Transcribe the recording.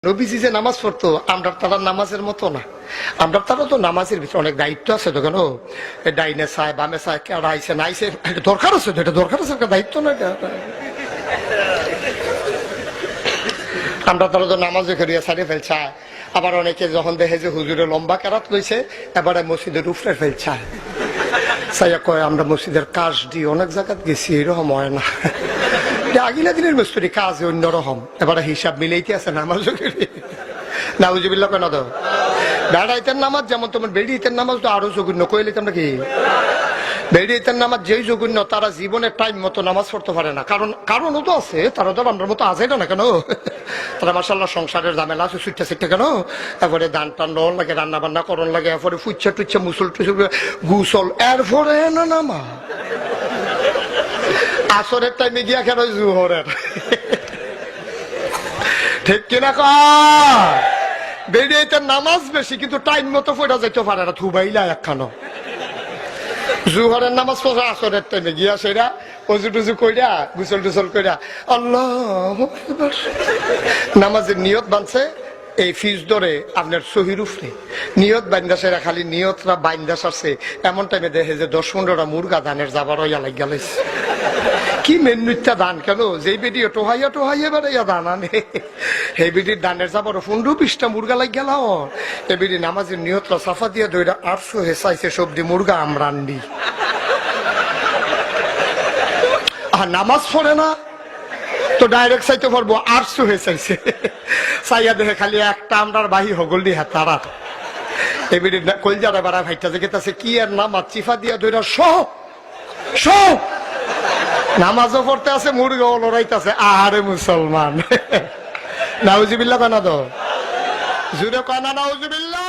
নবীজি যে নামাজ পড়তো আমরা তারা নামাজের মতো না। আমরা তারা তো নামাজের ভিতরে অনেক দায়িত্ব আছে তো, কেন ডাইনে চায় বামে চায় কেডা আইসে না আইসে দরকার আছে তো, এটা দরকার আছে, একটা দায়িত্ব না এটা। আমরা তারা তো নামাজে করিয়া সারিয়ে ফেলছায়। আবার অনেকে যখন দেখে যে হুজুরে লম্বা কেরাত লইছে এবারে মসজিদের উপরে ফেলছায়, সাইয়া কয় আমরা মসজিদের কাজ দিয়ে অনেক জায়গাত গেছি, এরকম হয় না। আগিলা দিনের মিস্ত্রি কাজ অন্যরকম, এবারে হিসাব মিলাইতে আছে নামাজ নাউজুবিল্লাহ কেন তো বেড়াইতের নামাজ যেমন তোমার বেড়িয়েতের নামাজ তো আরো জঘন্য কইলে তোমরা কি বেড়িয়েতের নামাজ যেই জঘন্য তারা জীবনের টাইম মতো নামাজ পড়তে পারে না। কারণও তো আছে, তারা তো আমরা মতো আছে না কেন, তারা মাশাআল্লাহ সংসারের ঝামেলা আছে ছুটতে ছুটতে কেন, তারপরে দান টান নেওয়ার লাগে, রান্না বান্না করন লাগে, এরপরে ফুচ্ছা টুচ্ছা মুসল টুসল গুসল, এরপরে না নামা আসরের টাইমে গিয়া কেন জুহরের, ঠিক কিনা কয় বেরিয়ে নামাজ বেশি কিন্তু টাইম মতো পড়া যাইতে পারে না, থুবাইলা একখানো জুহরের নামাজ পড়া আসরের টাইমে গিয়া সেরা অজু টুজু কইরা গুসল টুসল কইরা আল্লাহ নামাজের নিয়ত বানছে এই ফিজ ধরে আপনার সহির উফরে নিয়ত বাইন্দা সেরা, খালি নিয়তরা বাইন্দা সারছে এমন টাইমে দেখে যে 10-15টা মুরগা ধানের যাবার হইয়া লাগিয়া লাইছে। কি মেনুটা দান কেন যে বেডিও টোহাইয়া টোহাইয়া বেড়াইয়া দান আনে, এই বেডির দানের যাবার 15-20টা মুরগা লাগ গেল। এই বেডি নামাজের নিয়তরা সাফা দিয়ে দইরা 800 হেসাইছে সবজি মুরগা আমরান্ডি। আর নামাজ পড়ে না তো ডাইরেক্ট চাইতে পারবো 800 হেসাইছে, চাইয়া দেখে খালি একটা আমরার বাহি হগল দি হাতারা। এই বেডি কলজারা বাড়া ভাইটা যে গেতাছে কি আর নামাজ চিফা দিয়া দইরা সব সব নামাজও পড়তে আছে মুরগাও লড়াইতেছে। আহারে মুসলমান, নাউজুবিল্লাহ কানা তো জুড়ে কানা নাউজুবিল্লাহ।